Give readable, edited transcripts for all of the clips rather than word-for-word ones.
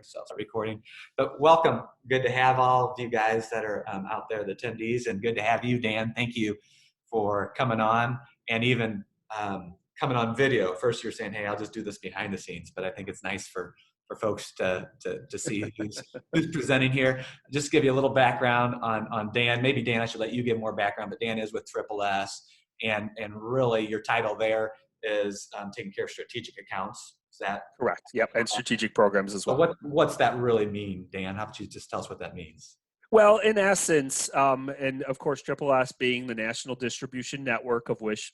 ourselves recording. But welcome. Good to have all of you guys that are out there, the attendees, and good to have you, Dan. Thank you for coming on and even coming on video. First, you're saying, hey, I'll just do this behind the scenes, but I think it's nice for folks to see who's presenting here. Just to give you a little background on Dan. Maybe Dan, I should let you give more background, but Dan is with Triple S, and really your title there is taking care of strategic accounts. Is that correct? Yep, and strategic programs as well. So what's that really mean, Dan? How about you just tell us what that means? Well, in essence, and of course, Triple S being the national distribution network of which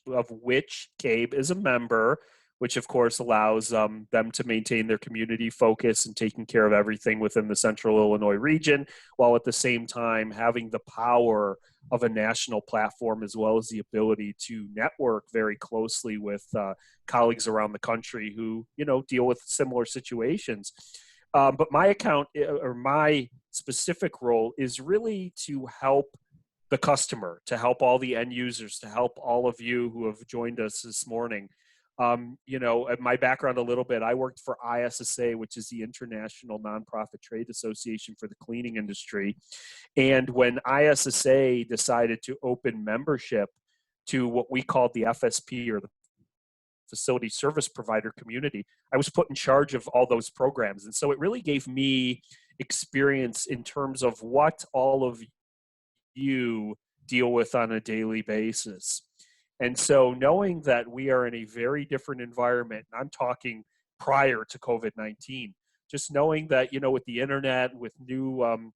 CABE is a member, which of course allows them to maintain their community focus and taking care of everything within the Central Illinois region, while at the same time having the power of a national platform as well as the ability to network very closely with colleagues around the country who, deal with similar situations. But my account or my specific role is really to help the customer, to help all the end users, to help all of you who have joined us this morning. My background a little bit, I worked for ISSA, which is the International Nonprofit Trade Association for the cleaning industry. And when ISSA decided to open membership to what we called the FSP, or the Facility Service Provider community, I was put in charge of all those programs. And so it really gave me experience in terms of what all of you deal with on a daily basis. And so knowing that we are in a very different environment, and I'm talking prior to COVID-19, just knowing that, with the internet, with new,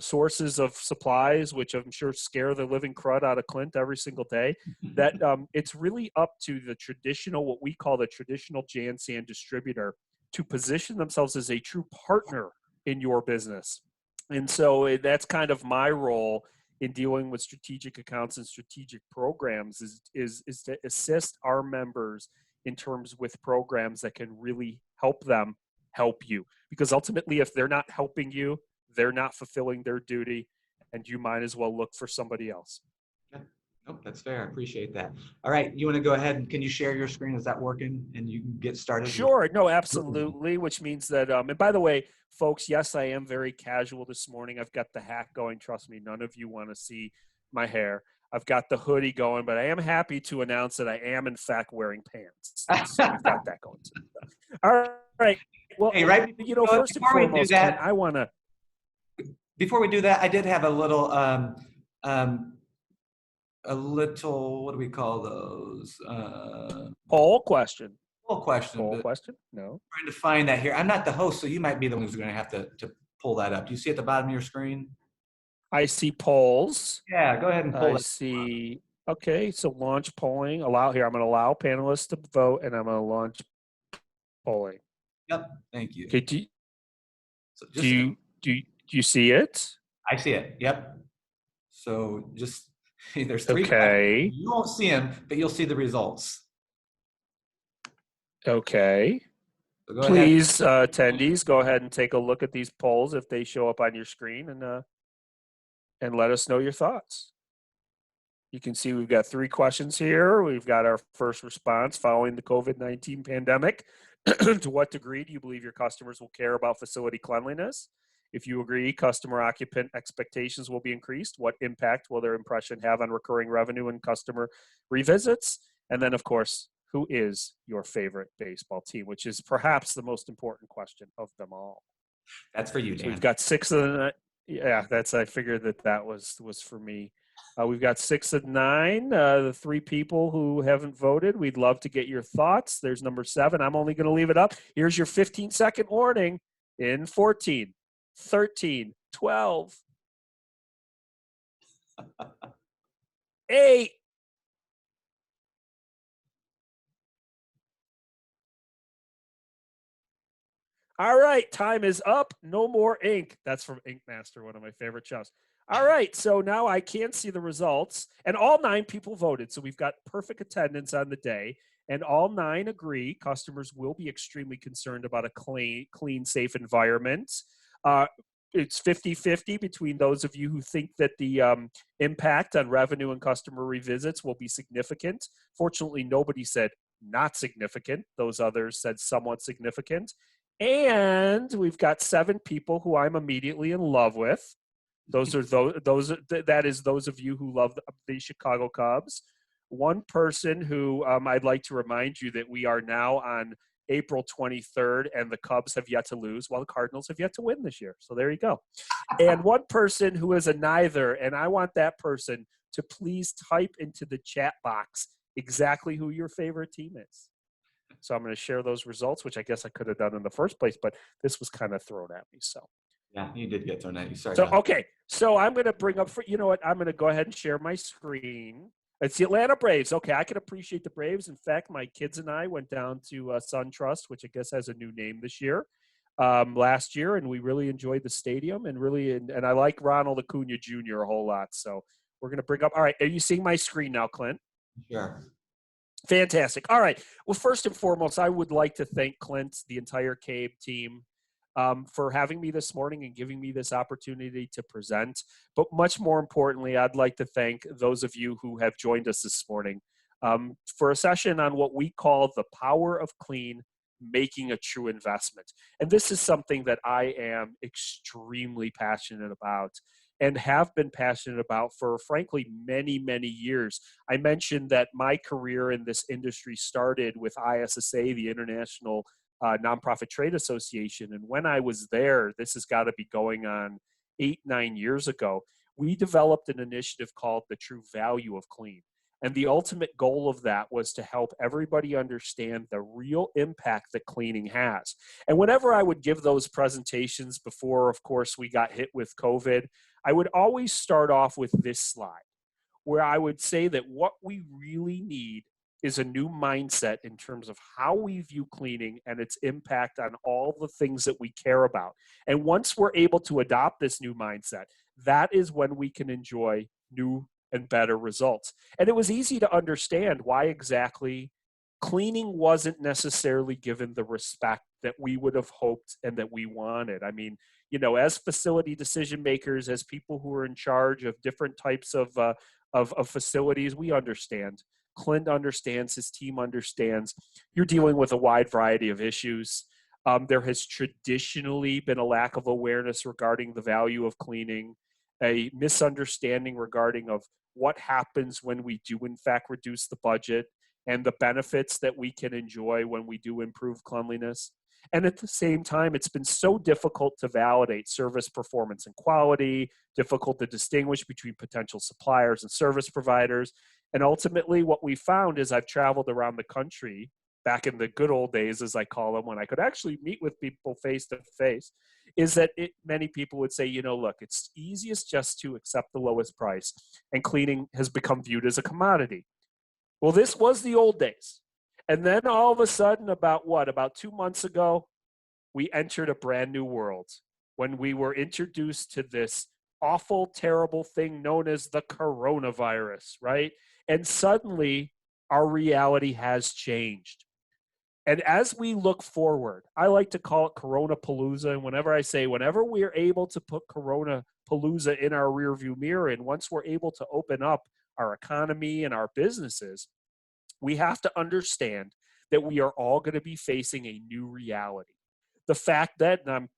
sources of supplies, which I'm sure scare the living crud out of Clint every single day, that it's really up to the traditional, what we call the traditional Jan-San distributor, to position themselves as a true partner in your business. And so that's kind of my role in dealing with strategic accounts and strategic programs is to assist our members in terms with programs that can really help them help you. Because ultimately, if they're not helping you, they're not fulfilling their duty, and you might as well look for somebody else. Yeah. Nope, that's fair. I appreciate that. All right, you want to go ahead and can you share your screen? Is that working? And you can get started. Sure. No, absolutely. Which means that, and by the way, folks, yes, I am very casual this morning. I've got the hat going. Trust me, none of you want to see my hair. I've got the hoodie going, but I am happy to announce that I am in fact wearing pants. So we've got that going too. All right. Well, hey, right. First and foremost, I want to. Before we do that, I did have a little, what do we call those? Poll question. Poll question. Poll question? No. Trying to find that here. I'm not the host, so you might be the one who's going to have to pull that up. Do you see at the bottom of your screen? I see polls. Yeah, go ahead and pull it. I see. Okay, so launch polling. I'm going to allow panelists to vote, and I'm going to launch polling. Yep. Thank you. Okay, do you see it? I see it. Yep. So just there's three. Okay. You won't see them, but you'll see the results. Okay. So please, attendees, go ahead and take a look at these polls if they show up on your screen, and let us know your thoughts. You can see we've got 3 questions here. We've got our first response following the COVID-19 pandemic. To what degree do you believe your customers will care about facility cleanliness? If you agree customer occupant expectations will be increased, what impact will their impression have on recurring revenue and customer revisits? And then, of course, who is your favorite baseball team, which is perhaps the most important question of them all. That's for you, Dan. So we've got 6 of the, yeah, I figured that was for me. We've got 6 of 9, the 3 people who haven't voted. We'd love to get your thoughts. There's number 7. I'm only going to leave it up. Here's your 15-second warning in 14, 13, 12, 8, all right, time is up. No more ink. That's from Ink Master, one of my favorite shows. All right, so now I can see the results, and all 9 people voted, so we've got perfect attendance on the day, and all 9 agree customers will be extremely concerned about a clean, safe environment. It's 50-50 between those of you who think that the impact on revenue and customer revisits will be significant. Fortunately, nobody said not significant. Those others said somewhat significant. And we've got 7 people who I'm immediately in love with. That is those of you who love the Chicago Cubs. One person who I'd like to remind you that we are now on April 23rd, and the Cubs have yet to lose, while the Cardinals have yet to win this year. So there you go. And one person who is a neither, and I want that person to please type into the chat box exactly who your favorite team is. So I'm going to share those results, which I guess I could have done in the first place, but this was kind of thrown at me. So Yeah, you did get thrown at you. Sorry. So, okay. So I'm going to bring up, you know what? I'm going to go ahead and share my screen. It's the Atlanta Braves. Okay, I can appreciate the Braves. In fact, my kids and I went down to SunTrust, which I guess has a new name this year, last year, and we really enjoyed the stadium and I like Ronald Acuna Jr. a whole lot. So we're going to bring up. All right, are you seeing my screen now, Clint? Sure. Fantastic. All right. Well, first and foremost, I would like to thank Clint, the entire CABE team, for having me this morning and giving me this opportunity to present. But much more importantly, I'd like to thank those of you who have joined us this morning for a session on what we call the power of clean, making a true investment. And this is something that I am extremely passionate about and have been passionate about for, frankly, many, many years. I mentioned that my career in this industry started with ISSA, the International Nonprofit Trade Association. And when I was there, this has got to be going on 8-9 years ago, we developed an initiative called the True Value of Clean. And the ultimate goal of that was to help everybody understand the real impact that cleaning has. And whenever I would give those presentations before, of course, we got hit with COVID, I would always start off with this slide, where I would say that what we really need is a new mindset in terms of how we view cleaning and its impact on all the things that we care about. And once we're able to adopt this new mindset, that is when we can enjoy new and better results. And it was easy to understand why exactly cleaning wasn't necessarily given the respect that we would have hoped and that we wanted. I mean, you know, as facility decision makers, as people who are in charge of different types of facilities, we understand. Clint understands, his team understands. You're dealing with a wide variety of issues. There has traditionally been a lack of awareness regarding the value of cleaning, a misunderstanding regarding of what happens when we do in fact reduce the budget and the benefits that we can enjoy when we do improve cleanliness. And at the same time, it's been so difficult to validate service performance and quality, difficult to distinguish between potential suppliers and service providers. And ultimately, what we found is I've traveled around the country back in the good old days, as I call them, when I could actually meet with people face to face, is that many people would say, you know, look, it's easiest just to accept the lowest price, and cleaning has become viewed as a commodity. Well, this was the old days. And then all of a sudden, about 2 months ago, we entered a brand new world when we were introduced to this awful, terrible thing known as the coronavirus, right? And suddenly, our reality has changed. And as we look forward, I like to call it Corona Palooza. And whenever we're able to put Corona Palooza in our rearview mirror, and once we're able to open up our economy and our businesses, we have to understand that we are all going to be facing a new reality. The fact that, and I'm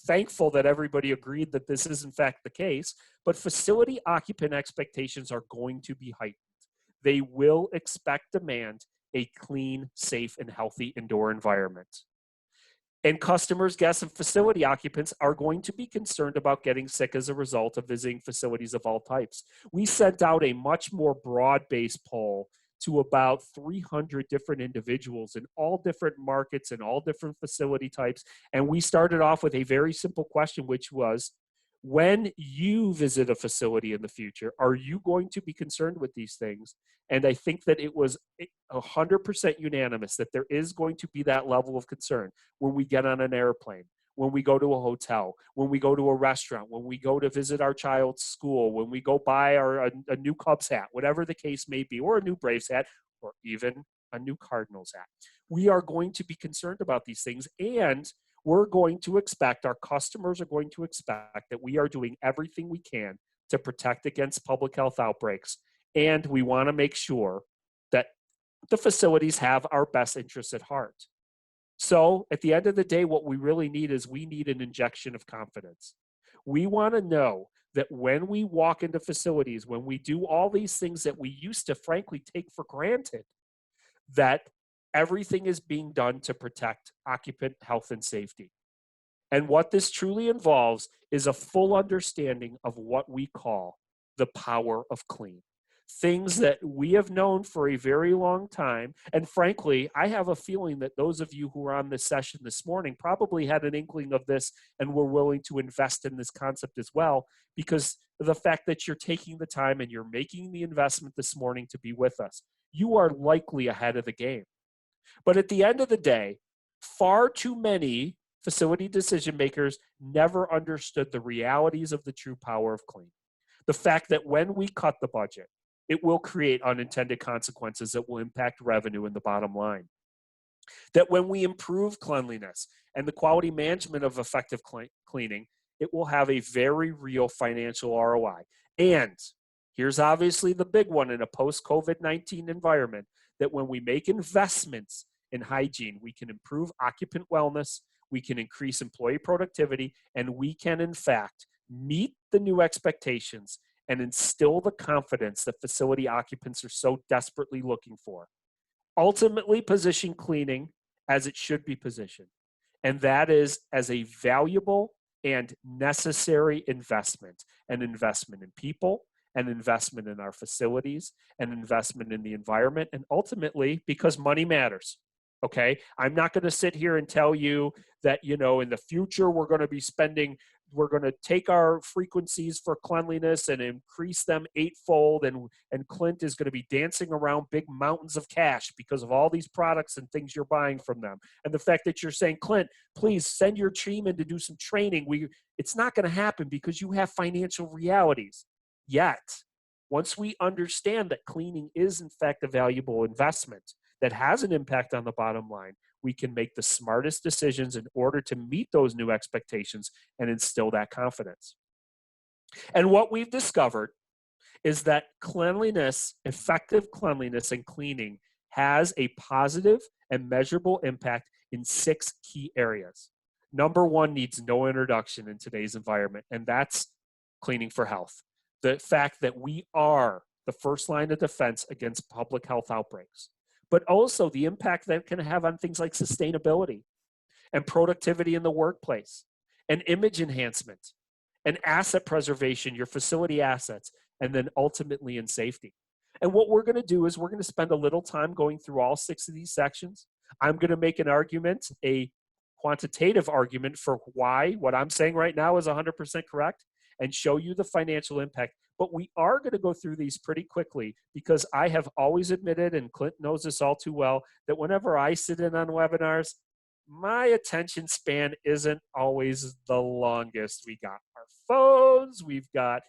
thankful that everybody agreed that this is in fact the case, but facility occupant expectations are going to be heightened. They will demand a clean, safe, and healthy indoor environment. And customers, guests, and facility occupants are going to be concerned about getting sick as a result of visiting facilities of all types. We sent out a much more broad-based poll to about 300 different individuals in all different markets and all different facility types. And we started off with a very simple question, which was, when you visit a facility in the future, are you going to be concerned with these things? And I think that it was 100% unanimous that there is going to be that level of concern when we get on an airplane, when we go to a hotel, when we go to a restaurant, when we go to visit our child's school, when we go buy a new Cubs hat, whatever the case may be, or a new Braves hat, or even a new Cardinals hat. We are going to be concerned about these things, and we're going to expect, our customers are going to expect that we are doing everything we can to protect against public health outbreaks. And we want to make sure that the facilities have our best interests at heart. So at the end of the day, what we really need is we need an injection of confidence. We want to know that when we walk into facilities, when we do all these things that we used to frankly take for granted, that everything is being done to protect occupant health and safety. And what this truly involves is a full understanding of what we call the power of clean. Things that we have known for a very long time. And frankly, I have a feeling that those of you who are on this session this morning probably had an inkling of this and were willing to invest in this concept as well, because of the fact that you're taking the time and you're making the investment this morning to be with us. You are likely ahead of the game. But at the end of the day, far too many facility decision makers never understood the realities of the true power of clean. The fact that when we cut the budget, it will create unintended consequences that will impact revenue and the bottom line. That when we improve cleanliness and the quality management of effective cleaning, it will have a very real financial ROI. And here's obviously the big one in a post-COVID-19 environment, that when we make investments in hygiene, we can improve occupant wellness, we can increase employee productivity, and we can, in fact, meet the new expectations and instill the confidence that facility occupants are so desperately looking for. Ultimately, position cleaning as it should be positioned, and that is as a valuable and necessary investment, an investment in people, an investment in our facilities, an investment in the environment, and ultimately, because money matters. Okay, I'm not going to sit here and tell you that, you know, in the future we're going to be spending, we're going to take our frequencies for cleanliness and increase them eightfold, and Clint is going to be dancing around big mountains of cash because of all these products and things you're buying from them. And the fact that you're saying, Clint, please send your team in to do some training, it's not going to happen because you have financial realities. Yet, once we understand that cleaning is in fact a valuable investment that has an impact on the bottom line, we can make the smartest decisions in order to meet those new expectations and instill that confidence. And what we've discovered is that cleanliness, effective cleanliness and cleaning, has a positive and measurable impact in 6 key areas. Number 1 needs no introduction in today's environment, and that's cleaning for health. The fact that we are the first line of defense against public health outbreaks, but also the impact that it can have on things like sustainability and productivity in the workplace and image enhancement and asset preservation, your facility assets, and then ultimately in safety. And what we're going to do is we're going to spend a little time going through all 6 of these sections. I'm going to make an argument, a quantitative argument for why what I'm saying right now is 100% correct, and show you the financial impact. But we are going to go through these pretty quickly because I have always admitted, and Clint knows this all too well, that whenever I sit in on webinars, my attention span isn't always the longest. We got our phones, we've got,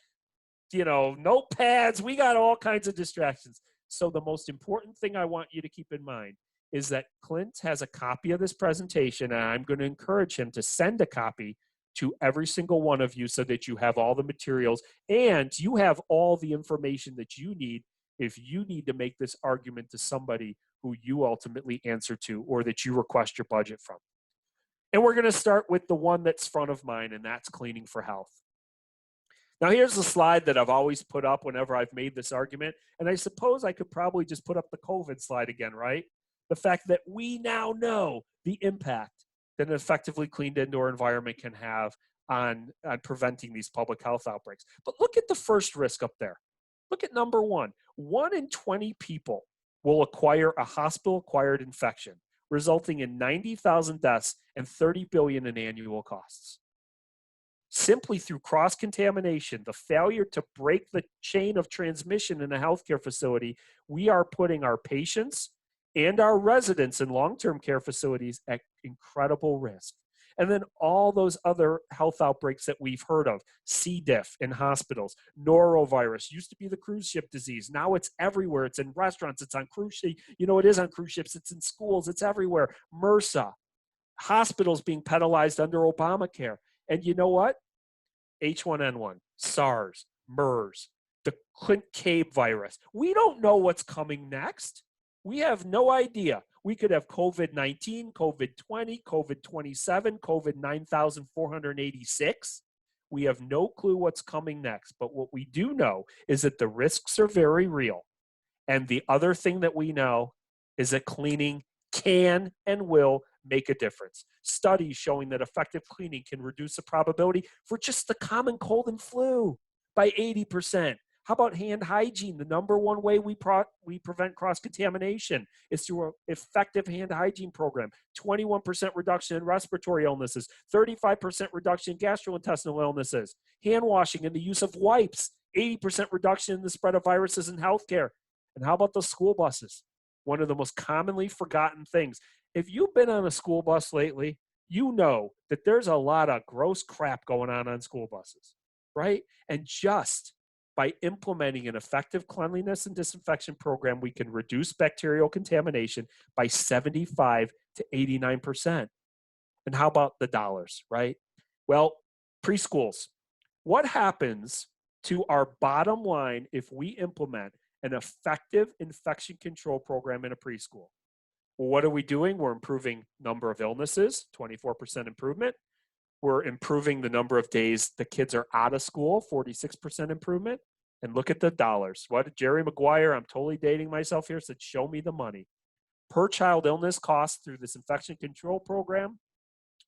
notepads, we got all kinds of distractions. So the most important thing I want you to keep in mind is that Clint has a copy of this presentation, and I'm going to encourage him to send a copy to every single one of you so that you have all the materials and you have all the information that you need if you need to make this argument to somebody who you ultimately answer to or that you request your budget from. And we're going to start with the one that's front of mind, and that's cleaning for health. Now, here's the slide that I've always put up whenever I've made this argument, and I suppose I could probably just put up the COVID slide again, right? The fact that we now know the impact that an effectively cleaned indoor environment can have on preventing these public health outbreaks. But look at the first risk up there. Look at number 1. 1 in 20 people will acquire a hospital-acquired infection, resulting in 90,000 deaths and $30 billion in annual costs. Simply through cross-contamination, the failure to break the chain of transmission in a healthcare facility, we are putting our patients and our residents in long-term care facilities at incredible risk. And then all those other health outbreaks that we've heard of, C. diff in hospitals, norovirus, used to be the cruise ship disease. Now it's everywhere. It's in restaurants, it's on cruise ships. It is on cruise ships, it's in schools, it's everywhere. MRSA, hospitals being penalized under Obamacare. And you know what? H1N1, SARS, MERS, the Clint Cabe virus. We don't know what's coming next. We have no idea. We could have COVID-19, COVID-20, COVID-27, COVID 9,486. We have no clue what's coming next. But what we do know is that the risks are very real. And the other thing that we know is that cleaning can and will make a difference. Studies showing that effective cleaning can reduce the probability for just the common cold and flu by 80%. How about hand hygiene? The number one way we prevent cross-contamination is through an effective hand hygiene program. 21% reduction in respiratory illnesses, 35% reduction in gastrointestinal illnesses, hand washing and the use of wipes, 80% reduction in the spread of viruses in healthcare. And how about the school buses? One of the most commonly forgotten things. If you've been on a school bus lately, you know that there's a lot of gross crap going on school buses, right? And just by implementing an effective cleanliness and disinfection program, we can reduce bacterial contamination by 75 to 89%. And how about the dollars, right? Well, preschools. What happens to our bottom line if we implement an effective infection control program in a preschool? Well, what are we doing? We're improving number of illnesses, 24% improvement. We're improving the number of days the kids are out of school, 46% improvement. And look at the dollars. What Jerry Maguire, I'm totally dating myself here, said, show me the money. Per child illness costs through this infection control program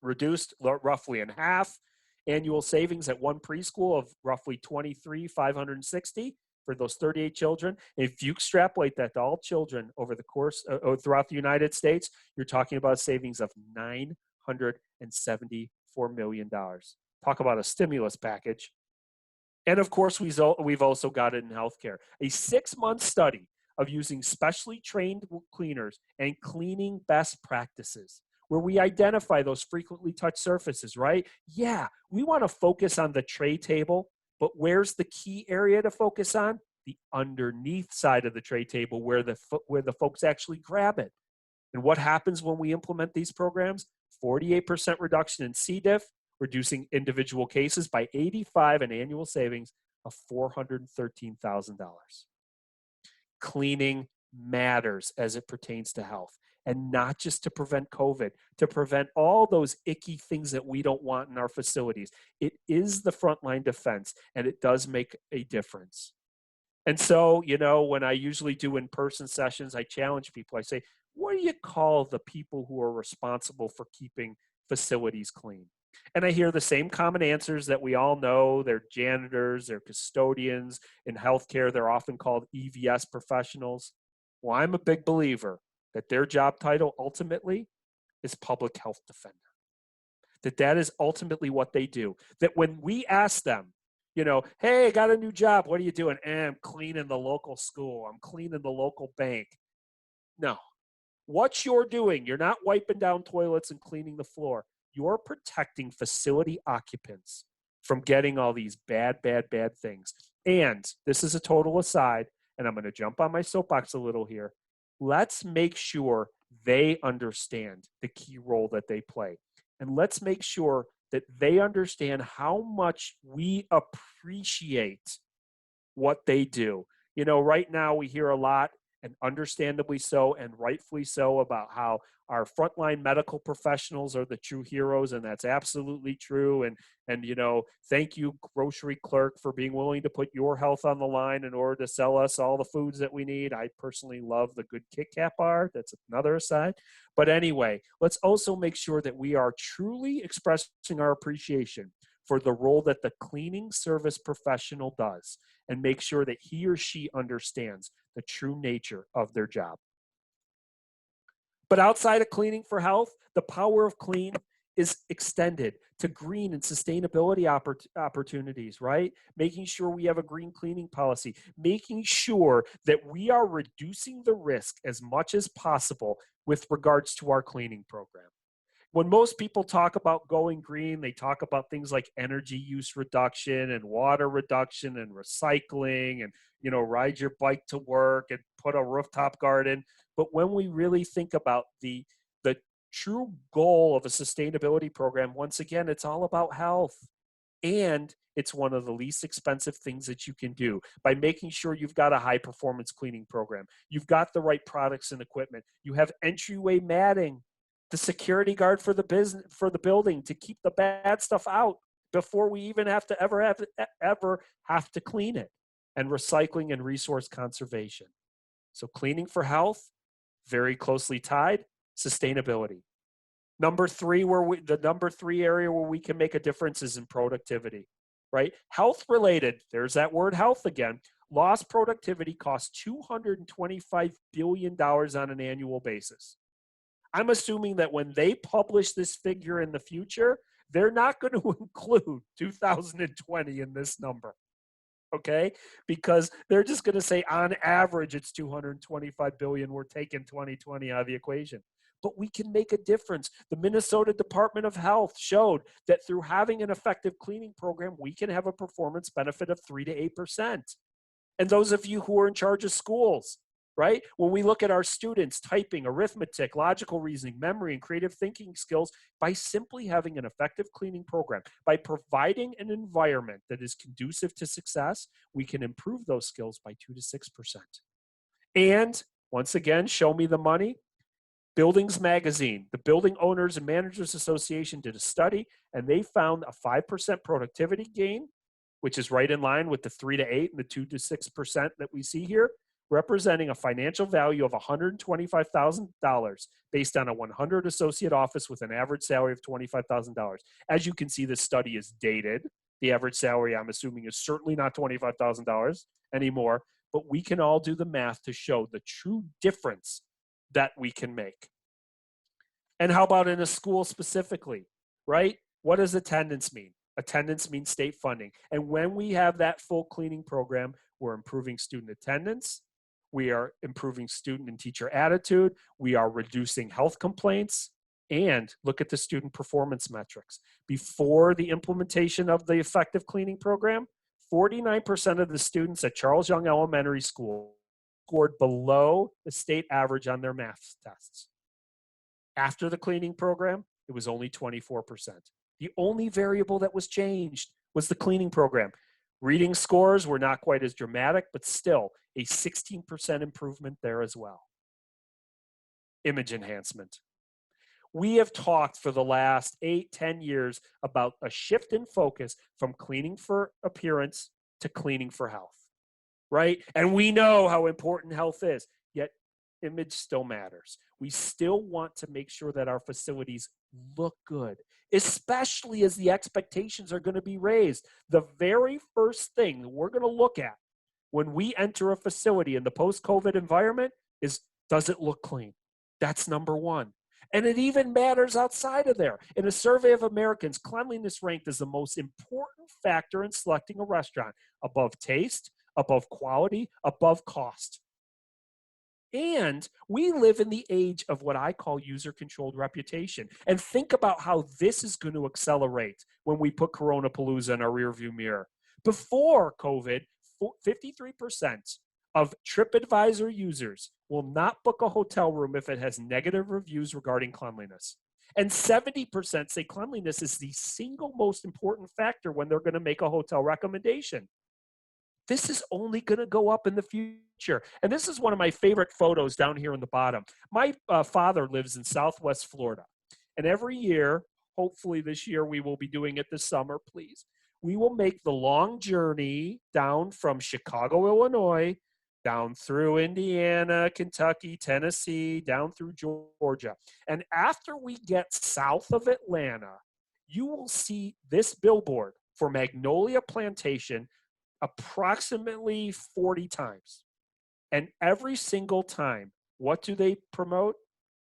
reduced roughly in half. Annual savings at one preschool of roughly $23,560 for those 38 children. If you extrapolate that to all children over the course throughout the United States, you're talking about savings of $974 million. Talk about a stimulus package. And of course, we've also got it in healthcare. A 6-month study of using specially trained cleaners and cleaning best practices, where we identify those frequently touched surfaces, right? Yeah, we want to focus on the tray table, but where's the key area to focus on? The underneath side of the tray table where the folks actually grab it. And what happens when we implement these programs? 48% reduction in C. diff, reducing individual cases by 85 and annual savings of $413,000. Cleaning matters as it pertains to health, and not just to prevent COVID, to prevent all those icky things that we don't want in our facilities. It is the frontline defense, and it does make a difference. And so, when I usually do in-person sessions, I challenge people. I say, what do you call the people who are responsible for keeping facilities clean? And I hear the same common answers that we all know. They're janitors, they're custodians. In healthcare, they're often called EVS professionals. Well, I'm a big believer that their job title ultimately is public health defender. That is ultimately what they do. That when we ask them, hey, I got a new job. What are you doing? I'm cleaning the local school. I'm cleaning the local bank. No. What you're doing, you're not wiping down toilets and cleaning the floor. You're protecting facility occupants from getting all these bad things. And this is a total aside, and I'm going to jump on my soapbox a little here. Let's make sure they understand the key role that they play. And let's make sure that they understand how much we appreciate what they do. Right now we hear a lot, and understandably so, and rightfully so, about how our frontline medical professionals are the true heroes, and that's absolutely true. And thank you, grocery clerk, for being willing to put your health on the line in order to sell us all the foods that we need. I personally love the good Kit Kat bar. That's another aside. But anyway, let's also make sure that we are truly expressing our appreciation for the role that the cleaning service professional does, and make sure that he or she understands the true nature of their job. But outside of cleaning for health, the power of clean is extended to green and sustainability opportunities, right? Making sure we have a green cleaning policy, making sure that we are reducing the risk as much as possible with regards to our cleaning program. When most people talk about going green, they talk about things like energy use reduction and water reduction and recycling and, ride your bike to work and put a rooftop garden. But when we really think about the true goal of a sustainability program, once again, it's all about health. And it's one of the least expensive things that you can do by making sure you've got a high performance cleaning program. You've got the right products and equipment. You have entryway matting, the security guard for the business, for the building, to keep the bad stuff out before we even have to ever have to clean it, and recycling and resource conservation. So cleaning for health, very closely tied, sustainability. The number three area where we can make a difference is in productivity, right? Health related, there's that word health again. Lost productivity costs $225 billion on an annual basis. I'm assuming that when they publish this figure in the future, they're not going to include 2020 in this number. Okay, because they're just going to say on average it's 225 billion. We're taking 2020 out of the equation. But we can make a difference. The Minnesota Department of Health showed that through having an effective cleaning program, we can have a performance benefit of 3 to 8%. And those of you who are in charge of schools, right? When we look at our students typing, arithmetic, logical reasoning, memory, and creative thinking skills, by simply having an effective cleaning program, by providing an environment that is conducive to success, we can improve those skills by 2 to 6%. And once again, show me the money. Buildings Magazine, the Building Owners and Managers Association, did a study, and they found a 5% productivity gain, which is right in line with the 3 to 8 and the 2 to 6% that we see here, representing a financial value of $125,000 based on a 100 associate office with an average salary of $25,000. As you can see, this study is dated. The average salary, I'm assuming, is certainly not $25,000 anymore, but we can all do the math to show the true difference that we can make. And how about in a school specifically, right? What does attendance mean? Attendance means state funding. And when we have that full cleaning program, we're improving student attendance. We are improving student and teacher attitude. We are reducing health complaints. And look at the student performance metrics. Before the implementation of the effective cleaning program, 49% of the students at Charles Young Elementary School scored below the state average on their math tests. After the cleaning program, it was only 24%. The only variable that was changed was the cleaning program. Reading scores were not quite as dramatic, but still a 16% improvement there as well. Image enhancement. We have talked for the last 8-10 years about a shift in focus from cleaning for appearance to cleaning for health, right? And we know how important health is, yet image still matters. We still want to make sure that our facilities look good, especially as the expectations are going to be raised. The very first thing we're going to look at when we enter a facility in the post-COVID environment is, does it look clean? That's number one. And it even matters outside of there. In a survey of Americans, cleanliness ranked as the most important factor in selecting a restaurant, above taste, above quality, above cost. And we live in the age of what I call user-controlled reputation. And think about how this is going to accelerate when we put Coronapalooza in our rearview mirror. Before COVID, 53% of TripAdvisor users will not book a hotel room if it has negative reviews regarding cleanliness. And 70% say cleanliness is the single most important factor when they're going to make a hotel recommendation. This is only going to go up in the future. And this is one of my favorite photos down here on the bottom. My father lives in Southwest Florida. And every year, hopefully this year we will be doing it this summer, please. We will make the long journey down from Chicago, Illinois, down through Indiana, Kentucky, Tennessee, down through Georgia. And after we get south of Atlanta, you will see this billboard for Magnolia Plantation approximately 40 times. And every single time, what do they promote?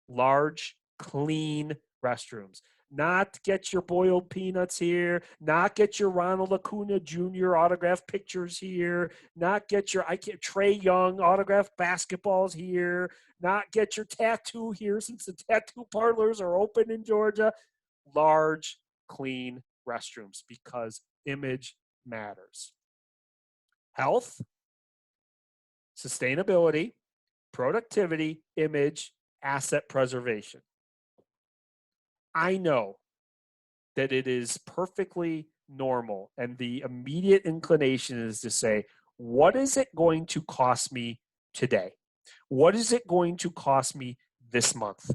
Large, clean restrooms. Not get your boiled peanuts here, not get your Ronald Acuna Jr. autographed pictures here, not get your Trey Young autographed basketballs here, not get your tattoo here since the tattoo parlors are open in Georgia. Large, clean restrooms, because image matters. Health, sustainability, productivity, image, asset preservation. I know that it is perfectly normal. And the immediate inclination is to say, what is it going to cost me today? What is it going to cost me this month?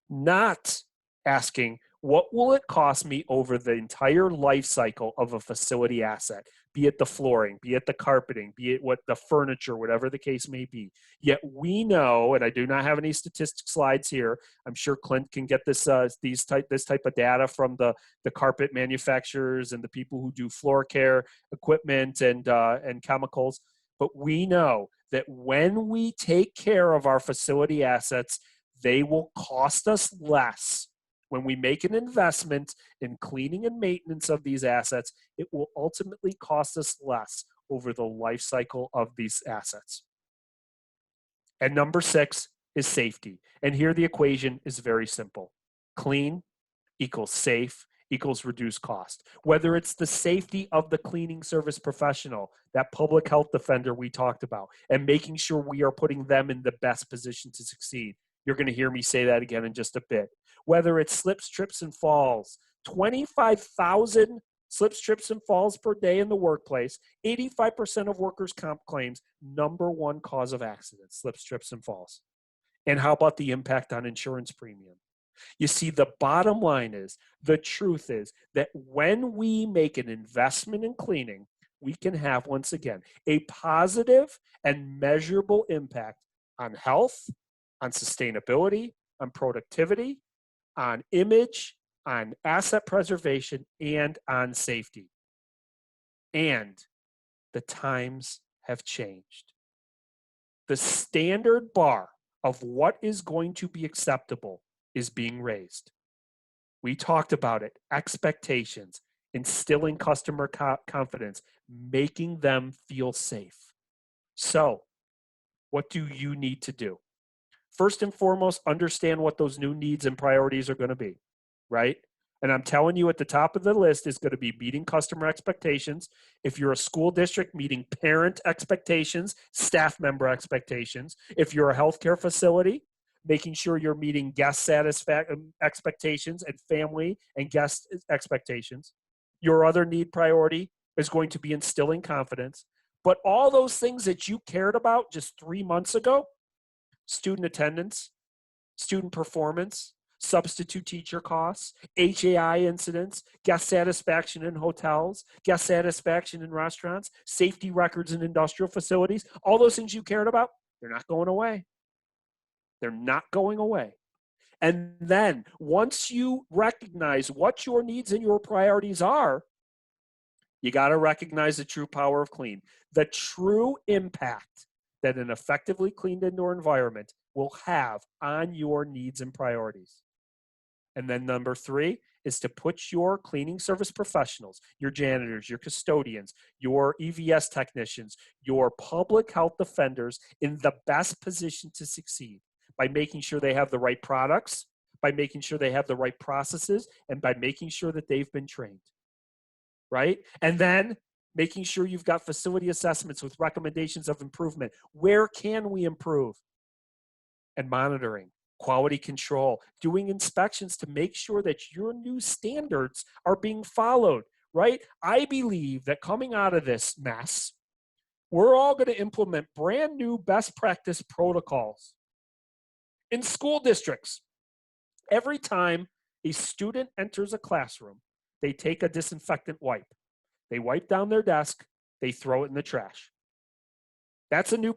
Not asking, what will it cost me over the entire life cycle of a facility asset, be it the flooring, be it the carpeting, be it what the furniture, whatever the case may be. Yet we know, and I do not have any statistic slides here. I'm sure Clint can get this this type of data from the carpet manufacturers and the people who do floor care equipment and chemicals. But we know that when we take care of our facility assets, they will cost us less. When we make an investment in cleaning and maintenance of these assets, it will ultimately cost us less over the life cycle of these assets. And number 6 is safety. And here the equation is very simple. Clean equals safe equals reduced cost. Whether it's the safety of the cleaning service professional, that public health defender we talked about, and making sure we are putting them in the best position to succeed. You're going to hear me say that again in just a bit. Whether it's slips, trips, and falls, 25,000 slips, trips, and falls per day in the workplace, 85% of workers' comp claims, number one cause of accidents, slips, trips, and falls. And how about the impact on insurance premium? You see, the bottom line is, the truth is that when we make an investment in cleaning, we can have, once again, a positive and measurable impact on health, on sustainability, on productivity, on image, on asset preservation, and on safety. And the times have changed. The standard bar of what is going to be acceptable is being raised. We talked about it, expectations, instilling customer confidence, making them feel safe. So, what do you need to do? First and foremost, understand what those new needs and priorities are going to be, right? And I'm telling you, at the top of the list is going to be meeting customer expectations. If you're a school district, meeting parent expectations, staff member expectations. If you're a healthcare facility, making sure you're meeting guest satisfaction expectations and family and guest expectations. Your other need priority is going to be instilling confidence. But all those things that you cared about just 3 months ago, student attendance, student performance, substitute teacher costs, HAI incidents, guest satisfaction in hotels, guest satisfaction in restaurants, safety records in industrial facilities, all those things you cared about, they're not going away. They're not going away. And then once you recognize what your needs and your priorities are, you got to recognize the true power of clean, the true impact that an effectively cleaned indoor environment will have on your needs and priorities. And then number 3 is to put your cleaning service professionals, your janitors, your custodians, your EVS technicians, your public health defenders in the best position to succeed by making sure they have the right products, by making sure they have the right processes, and by making sure that they've been trained, right? And then making sure you've got facility assessments with recommendations of improvement. Where can we improve? And monitoring, quality control, doing inspections to make sure that your new standards are being followed, right? I believe that coming out of this mess, we're all going to implement brand new best practice protocols in school districts. Every time a student enters a classroom, they take a disinfectant wipe. They wipe down their desk, they throw it in the trash. That's a new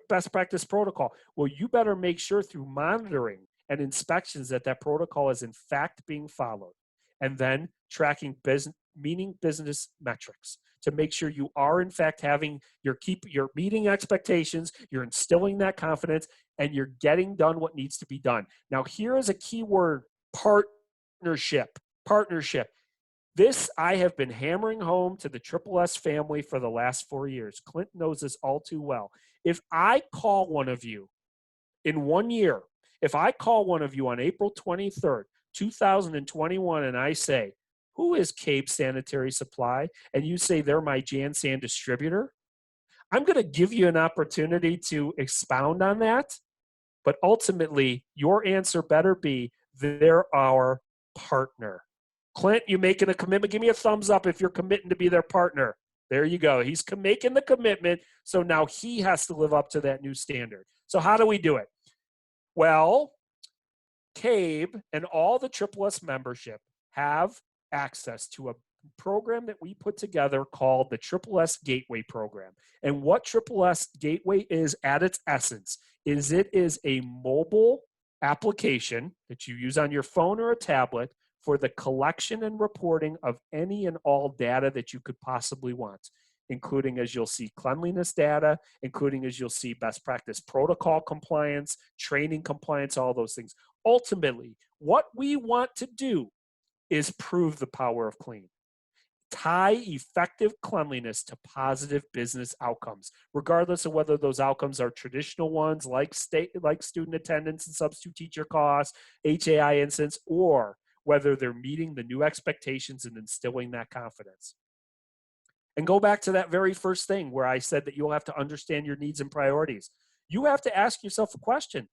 best practice protocol. Well, you better make sure through monitoring and inspections that that protocol is in fact being followed. And then tracking business metrics to make sure you are in fact having you're meeting expectations, you're instilling that confidence, and you're getting done what needs to be done. Now, here is a key word: partnership. Partnership. This I have been hammering home to the Triple S family for the last 4 years. Clint knows this all too well. If I call one of you in 1 year, if I call one of you on April 23rd, 2021, and I say, who is Cabe Sanitary Supply? And you say they're my JanSan distributor, I'm going to give you an opportunity to expound on that. But ultimately, your answer better be they're our partner. Clint, you making a commitment? Give me a thumbs up if you're committing to be their partner. There you go. He's making the commitment. So now he has to live up to that new standard. So how do we do it? Well, CABE and all the SSS membership have access to a program that we put together called the SSS Gateway Program. And what SSS Gateway is at its essence is it is a mobile application that you use on your phone or a tablet for the collection and reporting of any and all data that you could possibly want, including, as you'll see, cleanliness data, including, as you'll see, best practice protocol compliance, training compliance, all those things. Ultimately, what we want to do is prove the power of clean. Tie effective cleanliness to positive business outcomes, regardless of whether those outcomes are traditional ones like student attendance and substitute teacher costs, HAI incidents, or whether they're meeting the new expectations and instilling that confidence. And go back to that very first thing where I said that you'll have to understand your needs and priorities. You have to ask yourself a question.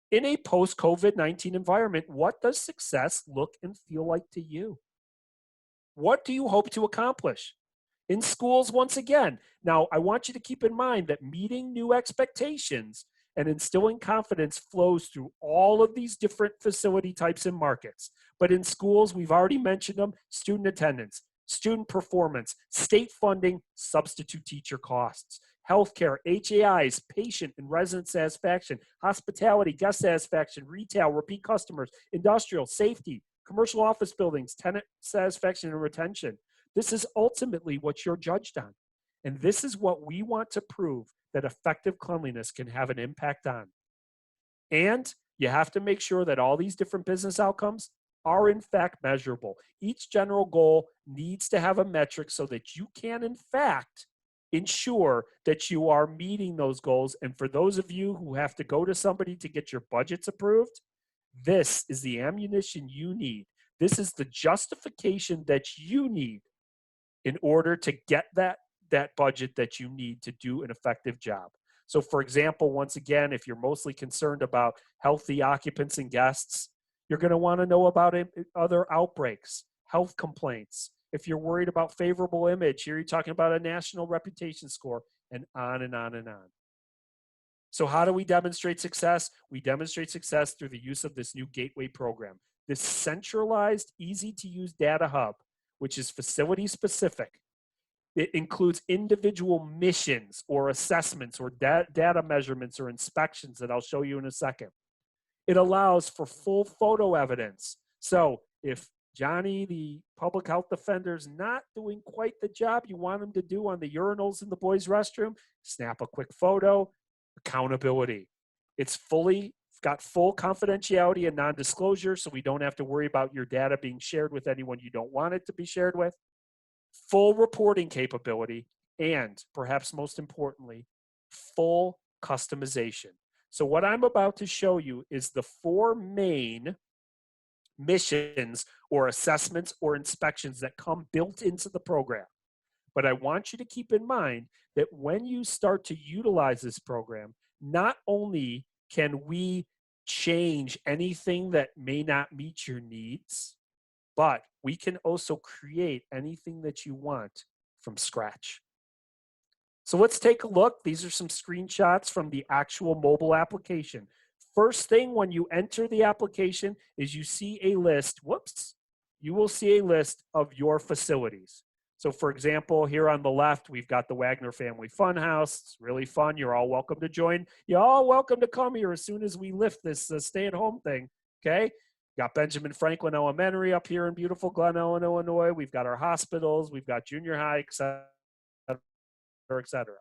In a post-COVID-19 environment, what does success look and feel like to you? What do you hope to accomplish? In schools, once again, now I want you to keep in mind that meeting new expectations and instilling confidence flows through all of these different facility types and markets. But in schools, we've already mentioned them: student attendance, student performance, state funding, substitute teacher costs, healthcare, HAIs, patient and resident satisfaction, hospitality, guest satisfaction, retail, repeat customers, industrial, safety, commercial office buildings, tenant satisfaction and retention. This is ultimately what you're judged on. And this is what we want to prove that effective cleanliness can have an impact on. And you have to make sure that all these different business outcomes are in fact measurable. Each general goal needs to have a metric so that you can in fact ensure that you are meeting those goals. And for those of you who have to go to somebody to get your budgets approved, this is the ammunition you need. This is the justification that you need in order to get that budget that you need to do an effective job. So for example, once again, if you're mostly concerned about healthy occupants and guests, you're going to want to know about other outbreaks, health complaints. If you're worried about favorable image, here you're talking about a national reputation score, and on and on and on. So how do we demonstrate success? We demonstrate success through the use of this new Gateway program. This centralized, easy-to-use data hub, which is facility-specific. It includes individual missions or assessments or data measurements or inspections that I'll show you in a second. It allows for full photo evidence. So if Johnny, the public health defender, is not doing quite the job you want him to do on the urinals in the boys' restroom, snap a quick photo. Accountability. It's got full confidentiality and non-disclosure, so we don't have to worry about your data being shared with anyone you don't want it to be shared with. Full reporting capability, and perhaps most importantly, full customization. So what I'm about to show you is the 4 main missions or assessments or inspections that come built into the program. But I want you to keep in mind that when you start to utilize this program, not only can we change anything that may not meet your needs, but we can also create anything that you want from scratch. So let's take a look. These are some screenshots from the actual mobile application. First thing when you enter the application is you see a list, you will see a list of your facilities. So for example, here on the left, we've got the Wagner Family Funhouse. It's really fun. You're all welcome to join. You're all welcome to come here as soon as we lift this stay-at-home thing, okay? Got Benjamin Franklin Elementary up here in beautiful Glen Ellen, Illinois. We've got our hospitals. We've got junior high, et cetera, et cetera.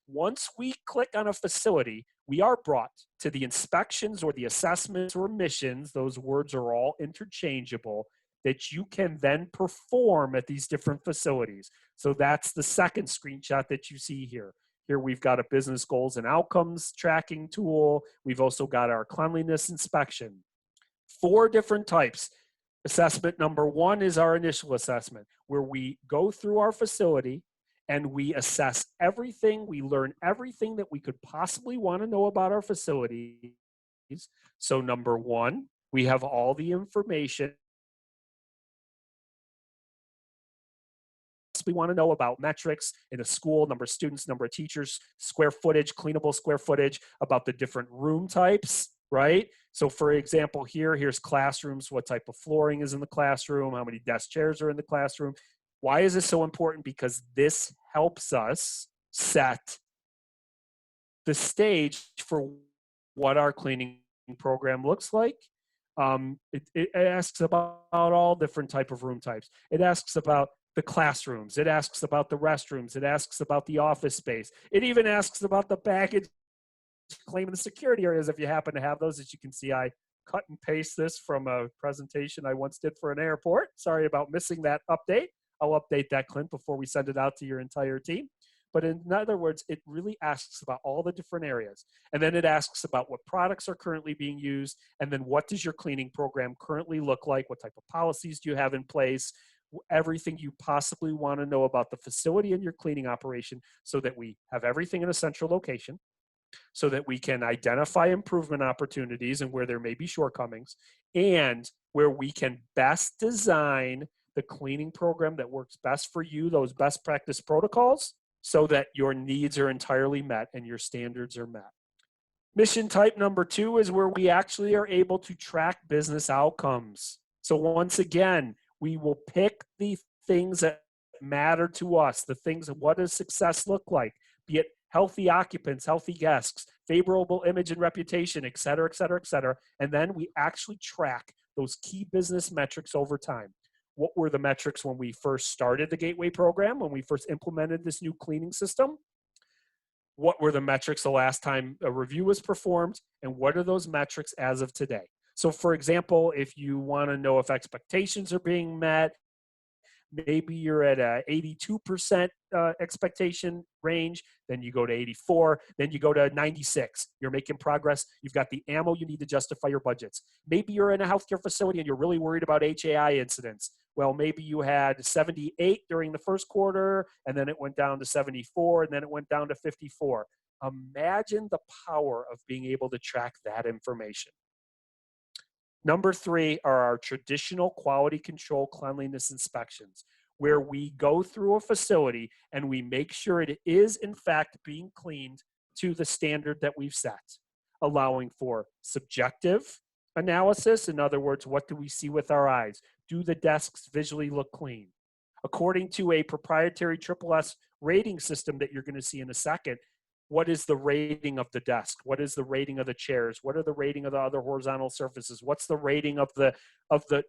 Once we click on a facility, we are brought to the inspections or the assessments or missions. Those words are all interchangeable, that you can then perform at these different facilities. So that's the second screenshot that you see here. Here we've got a business goals and outcomes tracking tool. We've also got our cleanliness inspection. 4 different types. Assessment number 1 is our initial assessment, where we go through our facility and we assess everything. We learn everything that we could possibly want to know about our facilities. So number 1, we have all the information possibly want to know about metrics in a school, number of students, number of teachers, square footage, cleanable square footage, about the different room types, right? So for example, here's classrooms, what type of flooring is in the classroom, how many desk chairs are in the classroom. Why is this so important? Because this helps us set the stage for what our cleaning program looks like. It asks about all different type of room types. It asks about the classrooms. It asks about the restrooms. It asks about the office space. It even asks about the baggage claim and the security areas if you happen to have those. As you can see, I cut and paste this from a presentation I once did for an airport. Sorry about missing that update. I'll update that, Clint, before we send it out to your entire team. But in other words, it really asks about all the different areas. And then it asks about what products are currently being used. And then what does your cleaning program currently look like? What type of policies do you have in place? Everything you possibly want to know about the facility and your cleaning operation, so that we have everything in a central location, so that we can identify improvement opportunities and where there may be shortcomings, and where we can best design the cleaning program that works best for you, those best practice protocols, so that your needs are entirely met and your standards are met. Mission type number 2 is where we actually are able to track business outcomes. So once again, we will pick the things that matter to us, the things of what does success look like, be it healthy occupants, healthy guests, favorable image and reputation, et cetera, et cetera, et cetera. And then we actually track those key business metrics over time. What were the metrics when we first started the Gateway program, when we first implemented this new cleaning system? What were the metrics the last time a review was performed? And what are those metrics as of today? So for example, if you want to know if expectations are being met, maybe you're at a 82% expectation range, then you go to 84, then you go to 96. You're making progress. You've got the ammo you need to justify your budgets. Maybe you're in a healthcare facility and you're really worried about HAI incidents. Well, maybe you had 78 during the first quarter, and then it went down to 74, and then it went down to 54. Imagine the power of being able to track that information. Number 3 are our traditional quality control cleanliness inspections, where we go through a facility and we make sure it is in fact being cleaned to the standard that we've set, allowing for subjective analysis. In other words, what do we see with our eyes? Do the desks visually look clean? According to a proprietary SSS rating system that you're going to see in a second, what is the rating of the desk? What is the rating of the chairs? What are the rating of the other horizontal surfaces? What's the rating of the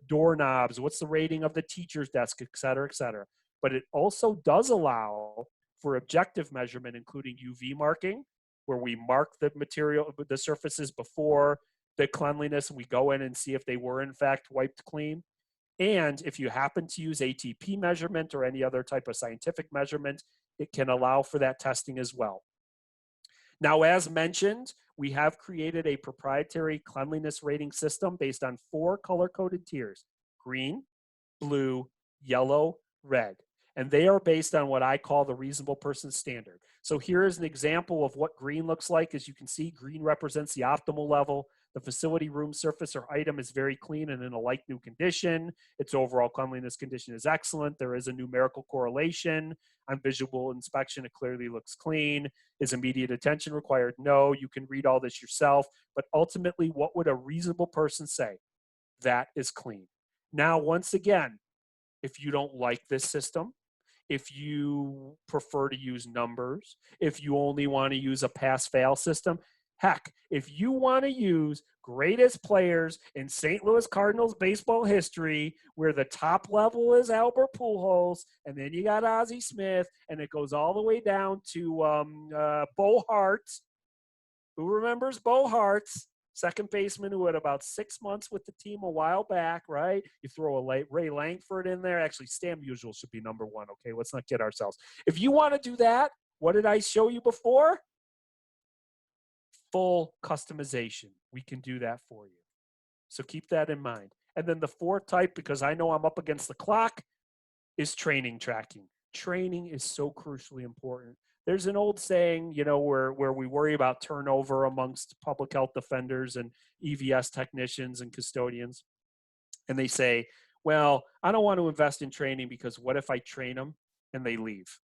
doorknobs? What's the rating of the teacher's desk, et cetera, et cetera? But it also does allow for objective measurement, including UV marking, where we mark the material, the surfaces before the cleanliness, and we go in and see if they were in fact wiped clean. And if you happen to use ATP measurement or any other type of scientific measurement, it can allow for that testing as well. Now, as mentioned, we have created a proprietary cleanliness rating system based on 4 color-coded tiers: green, blue, yellow, red. And they are based on what I call the reasonable person standard. So here is an example of what green looks like. As you can see, green represents the optimal level. The facility, room, surface, or item is very clean and in a like new condition. Its overall cleanliness condition is excellent. There is a numerical correlation. On visual inspection, it clearly looks clean. Is immediate attention required? No. You can read all this yourself. But ultimately, what would a reasonable person say? That is clean. Now, once again, if you don't like this system, if you prefer to use numbers, if you only want to use a pass-fail system, heck, if you want to use greatest players in St. Louis Cardinals baseball history, where the top level is Albert Pujols, and then you got Ozzie Smith, and it goes all the way down to Bo Hart. Who remembers Bo Hart? Second baseman who had about 6 months with the team a while back, right? You throw a Ray Langford in there. Actually, Stan Musial should be number 1, okay? Let's not kid ourselves. If you want to do that, what did I show you before? Full customization. We can do that for you. So keep that in mind. And then the 4th type, because I know I'm up against the clock, is training tracking. Training is so crucially important. There's an old saying, you know, where we worry about turnover amongst public health defenders and EVS technicians and custodians. And they say, well, I don't want to invest in training because what if I train them and they leave?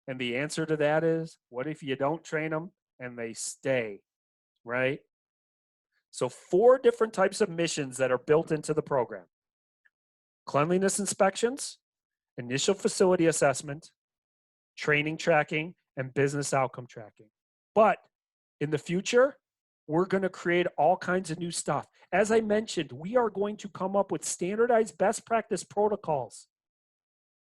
And the answer to that is, what if you don't train them and they stay, right? So 4 different types of missions that are built into the program: cleanliness inspections, initial facility assessment, training tracking, and business outcome tracking. But in the future, we're going to create all kinds of new stuff. As I mentioned, we are going to come up with standardized best practice protocols.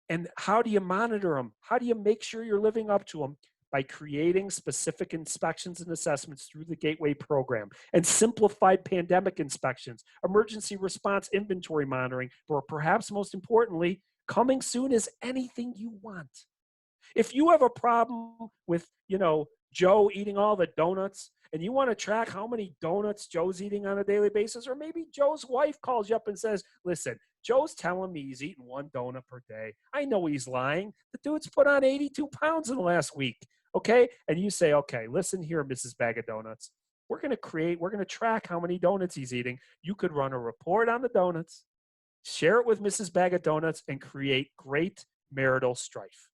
And how do you monitor them? How do you make sure you're living up to them? By creating specific inspections and assessments through the Gateway program, and simplified pandemic inspections, emergency response inventory monitoring, or perhaps most importantly, coming soon is anything you want. If you have a problem with, Joe eating all the donuts, and you want to track how many donuts Joe's eating on a daily basis, or maybe Joe's wife calls you up and says, listen, Joe's telling me he's eating 1 donut per day. I know he's lying. The dude's put on 82 pounds in the last week, okay? And you say, okay, listen here, Mrs. Bag of Donuts. We're going to track how many donuts he's eating. You could run a report on the donuts, share it with Mrs. Bag of Donuts, and create great marital strife.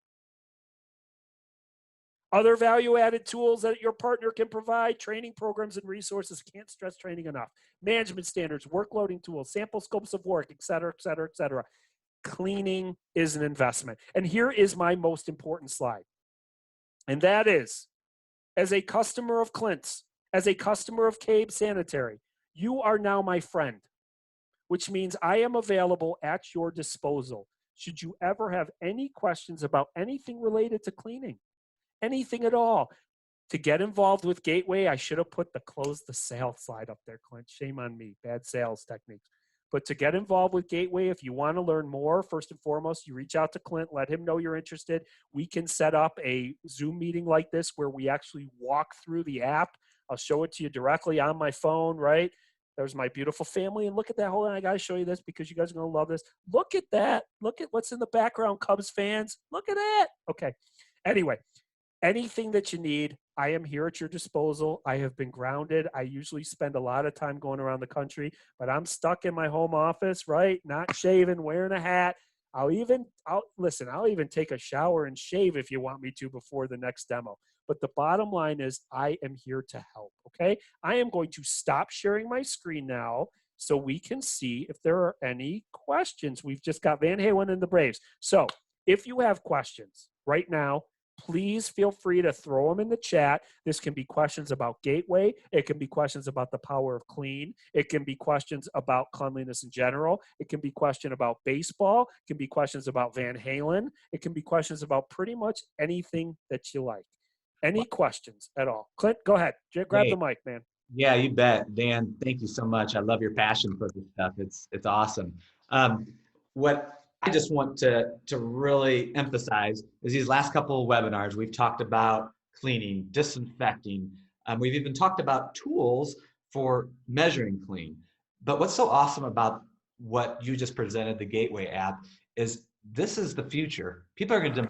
Other value-added tools that your partner can provide: training programs and resources. Can't stress training enough. Management standards, workloading tools, sample scopes of work, et cetera, et cetera, et cetera. Cleaning is an investment. And here is my most important slide. And that is, as a customer of Clint's, as a customer of Cabe Sanitary, you are now my friend, which means I am available at your disposal should you ever have any questions about anything related to cleaning. Anything at all. To get involved with Gateway, I should have put the close the sale slide up there, Clint. Shame on me. Bad sales techniques. But to get involved with Gateway, if you want to learn more, first and foremost, you reach out to Clint, let him know you're interested. We can set up a Zoom meeting like this where we actually walk through the app. I'll show it to you directly on my phone, right? There's my beautiful family. And look at that. Hold on, I got to show you this because you guys are going to love this. Look at that. Look at what's in the background, Cubs fans. Look at that. Okay. Anyway. Anything that you need, I am here at your disposal. I have been grounded. I usually spend a lot of time going around the country, but I'm stuck in my home office, right? Not shaving, wearing a hat. I'll even take a shower and shave if you want me to before the next demo. But the bottom line is I am here to help, okay? I am going to stop sharing my screen now so we can see if there are any questions. We've just got Van Halen and the Braves. So if you have questions right now, please feel free to throw them in the chat. This can be questions about Gateway. It can be questions about the power of clean. It can be questions about cleanliness in general. It can be question about baseball. It can be questions about Van Halen. It can be questions about pretty much anything that you like. Any questions at all? Clint, go ahead. Grab the mic, man. Yeah, you bet. Dan, thank you so much. I love your passion for this stuff. It's awesome. What I just want to really emphasize is these last couple of webinars, we've talked about cleaning, disinfecting. We've even talked about tools for measuring clean. But what's so awesome about what you just presented, the Gateway app, is this is the future. People are going to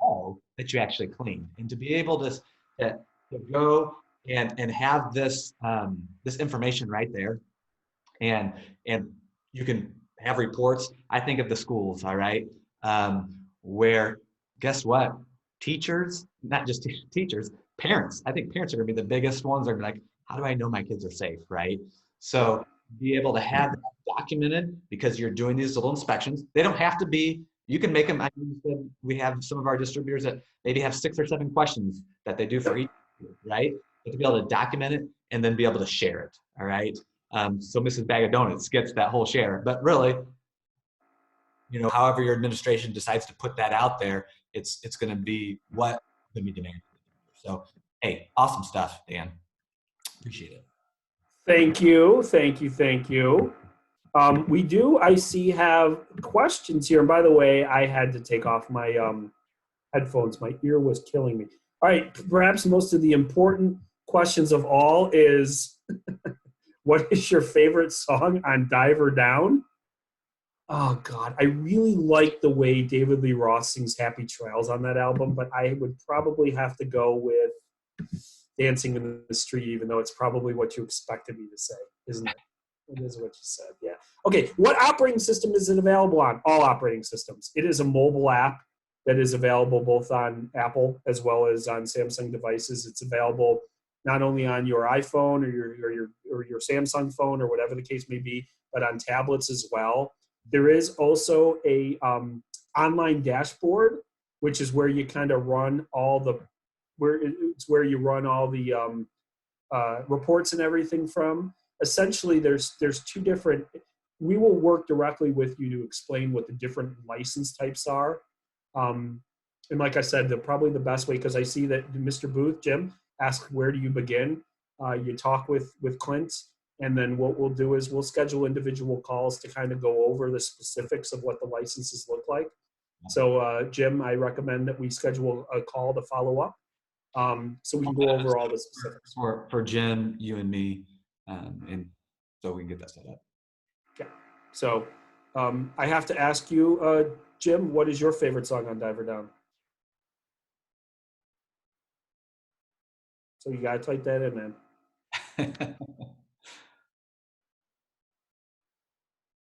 know that you actually clean, and to be able to go and have this this information right there, and you can have reports. I think of the schools, all right, where guess what? Teachers, not just teachers, parents. I think parents are going to be the biggest ones. Are like, how do I know my kids are safe, right? So be able to have that documented because you're doing these little inspections. They don't have to be. You can make them. I said we have some of our distributors that maybe have 6 or 7 questions that they do for each, right? But to be able to document it and then be able to share it, all right? So Mrs. Bag of Donuts gets that whole share. But really, however your administration decides to put that out there, it's going to be what going to be demanded. So, hey, awesome stuff, Dan. Appreciate it. Thank you. We do, I see, have questions here. And by the way, I had to take off my headphones. My ear was killing me. All right, perhaps most of the important questions of all is, what is your favorite song on Diver Down? Oh, God. I really like the way David Lee Roth sings Happy Trails on that album, but I would probably have to go with Dancing in the Street, even though it's probably what you expected me to say, isn't it? It is what you said, yeah. Okay, what operating system is it available on? All operating systems. It is a mobile app. that is available both on Apple as well as on Samsung devices. It's available not only on your iPhone or your Samsung phone or whatever the case may be, but on tablets as well. There is also a online dashboard, which is where you kind of run all the reports and everything from. Essentially, there's two different. We will work directly with you to explain what the different license types are. And like I said, probably the best way, because I see that Mr. Booth, Jim, asked where do you begin? You talk with Clint, and then what we'll do is we'll schedule individual calls to kind of go over the specifics of what the licenses look like. So, Jim, I recommend that we schedule a call to follow up, so we can go over all the specifics. For Jim, you and me, and so we can get that set up. Yeah. So I have to ask you, Jim, what is your favorite song on Diver Down? So you gotta type that in, man.